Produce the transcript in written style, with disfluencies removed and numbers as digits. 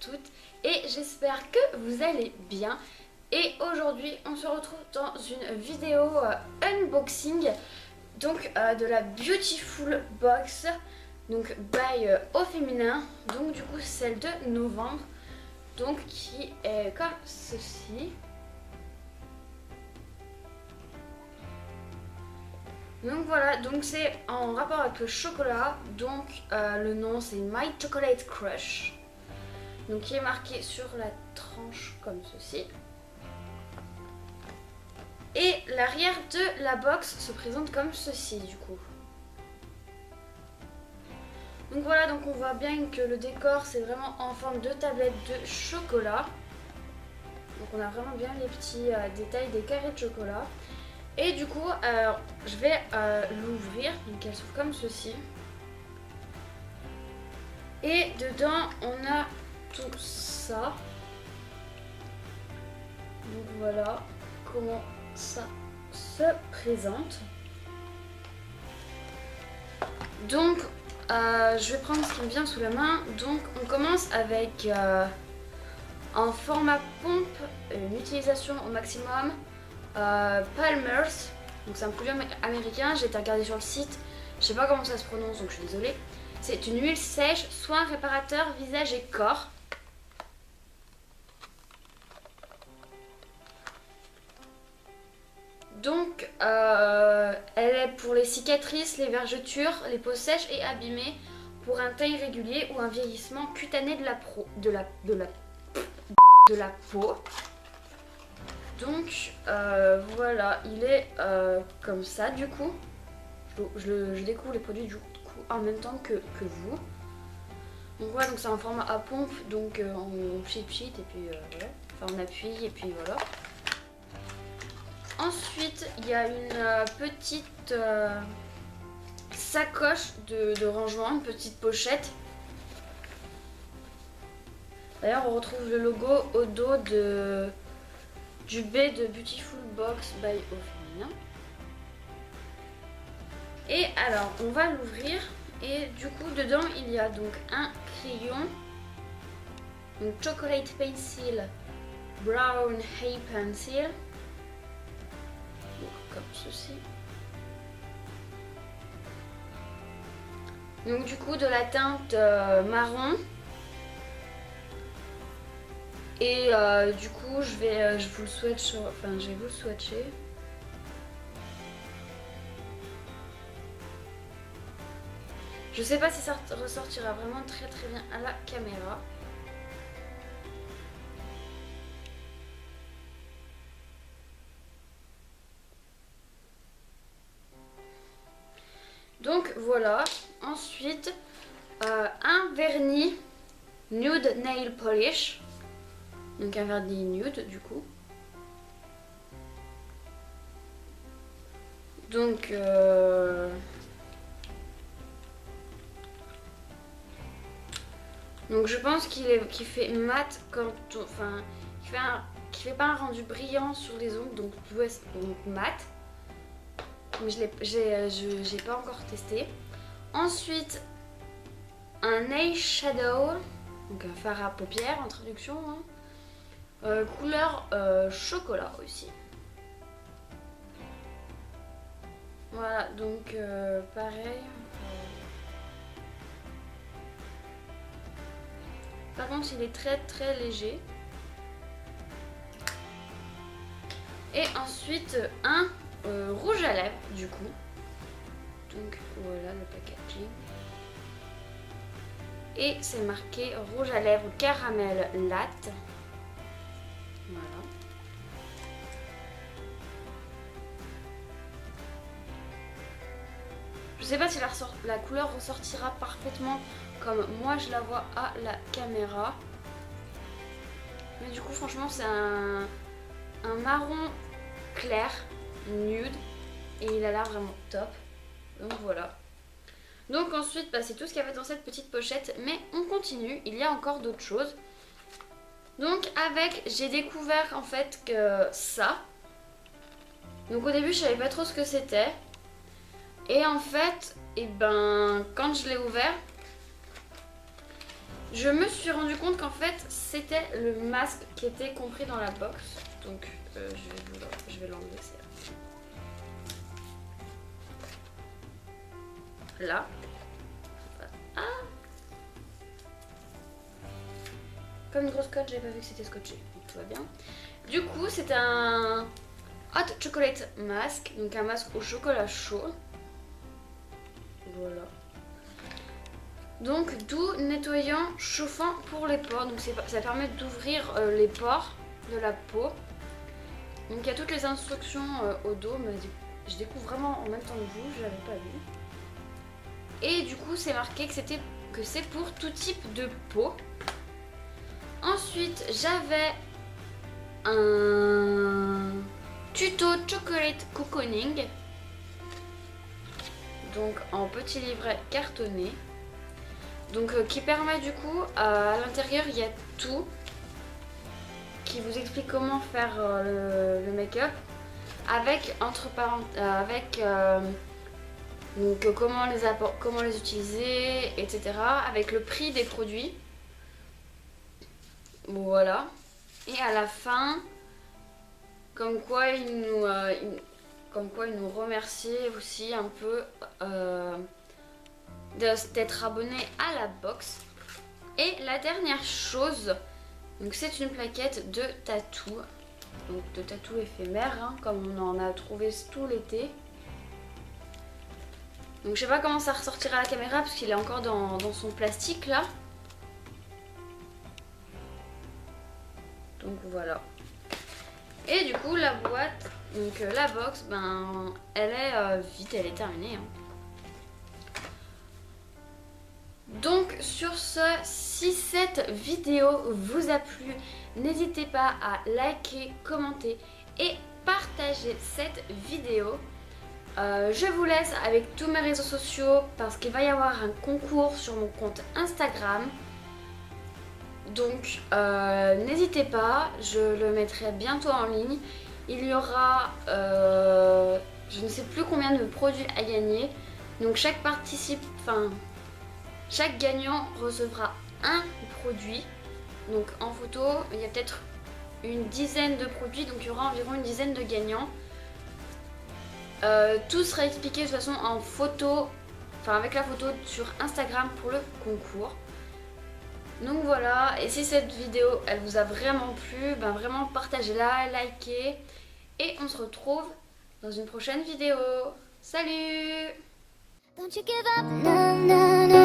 toutes et j'espère que vous allez bien. Et aujourd'hui on se retrouve dans une vidéo unboxing donc de la Beautiful Box, donc by au féminin, donc du coup celle de novembre, donc qui est comme ceci. Donc voilà, donc c'est en rapport avec le chocolat, donc le nom c'est My Chocolate Crush, donc qui est marqué sur la tranche comme ceci. Et l'arrière de la box se présente comme ceci du coup. Donc voilà, donc on voit bien que le décor c'est vraiment en forme de tablette de chocolat. Donc on a vraiment bien les petits détails des carrés de chocolat. Et du coup, je vais l'ouvrir, donc elle s'ouvre comme ceci. Et dedans, on a tout ça. Donc voilà comment ça se présente. Donc, je vais prendre ce qui me vient sous la main. Donc, on commence avec un format pompe, une utilisation au maximum. Palmer's, donc c'est un produit américain, j'ai été regarder sur le site, je sais pas comment ça se prononce donc je suis désolée. C'est une huile sèche, soin réparateur, visage et corps. Donc elle est pour les cicatrices, les vergetures, les peaux sèches et abîmées, pour un teint irrégulier ou un vieillissement cutané de la peau. Donc voilà, il est comme ça du coup. Je découvre les produits du coup en même temps que vous. Donc voilà, donc c'est un format à pompe, donc on pchit et puis voilà. Enfin on appuie et puis voilà. Ensuite il y a une petite sacoche de rangement, une petite pochette. D'ailleurs on retrouve le logo au dos du B de Beautiful Box by au féminin. Et alors on va l'ouvrir et du coup dedans il y a donc un crayon, donc Chocolate Pencil Brown Hay Pencil, donc comme ceci. Donc du coup de la teinte marron. Et du coup je vais vous le swatcher, enfin je vais vous le swatcher. Je sais pas si ça ressortira vraiment très bien à la caméra. Donc voilà, ensuite un vernis Nude Nail Polish. Donc un vernis nude du coup. Donc je pense qu'il fait mat quand enfin qui fait pas un rendu brillant sur les ongles, donc mat. Mais j'ai pas encore testé. Ensuite un eyeshadow, donc un fard à paupières en traduction, hein. Couleur chocolat aussi. Voilà, donc pareil. Par contre, il est très léger. Et ensuite, un rouge à lèvres, du coup. Donc voilà le packaging. Et c'est marqué rouge à lèvres caramel latte. Voilà. Je sais pas si la couleur ressortira parfaitement comme moi je la vois à la caméra. Mais du coup franchement c'est un marron clair, nude. Et il a l'air vraiment top. Donc voilà. Donc ensuite c'est tout ce qu'il y avait dans cette petite pochette. Mais on continue, il y a encore d'autres choses. Donc j'ai découvert en fait que ça. Donc au début je savais pas trop ce que c'était. Et en fait, quand je l'ai ouvert, Je me suis rendu compte qu'en fait c'était le masque qui était compris dans la box. Donc je vais l'enlever, c'est là. Ah, comme une grosse cote, j'avais pas vu que c'était scotché. Donc tout va bien. Du coup c'est un hot chocolate mask. Donc un masque au chocolat chaud. Voilà. Donc doux, nettoyant, chauffant pour les pores. Donc ça permet d'ouvrir les pores de la peau. Donc il y a toutes les instructions au dos, mais je découvre vraiment en même temps que vous, je l'avais pas vu. Et du coup c'est marqué que c'est pour tout type de peau. Ensuite j'avais un tuto chocolate cocooning. Donc en petit livret cartonné. Donc qui permet du coup, à l'intérieur il y a tout. Qui vous explique comment faire le make-up. Avec, entre parenthèses, donc comment les utiliser, etc. Avec le prix des produits. Voilà. Et à la fin, comme quoi il nous remerciait aussi un peu d'être abonné à la box. Et la dernière chose, donc c'est une plaquette de tatou. Donc de tatou éphémère, hein, comme on en a trouvé tout l'été. Donc je sais pas comment ça ressortira à la caméra parce qu'il est encore dans son plastique là. Donc voilà. Et du coup la boîte, donc la box, ben elle est vide, elle est terminée. Donc sur ce, si cette vidéo vous a plu, n'hésitez pas à liker, commenter et partager cette vidéo. Je vous laisse avec tous mes réseaux sociaux parce qu'il va y avoir un concours sur mon compte Instagram. Donc n'hésitez pas, je le mettrai bientôt en ligne. Il y aura je ne sais plus combien de produits à gagner. Donc chaque gagnant recevra un produit. Donc en photo, il y a peut-être une dizaine de produits, donc il y aura environ une dizaine de gagnants. Tout sera expliqué de toute façon en photo, enfin avec la photo sur Instagram pour le concours. Donc voilà, et si cette vidéo elle vous a vraiment plu, ben vraiment partagez-la, likez et on se retrouve dans une prochaine vidéo. Salut! Don't you give up, na, na, na.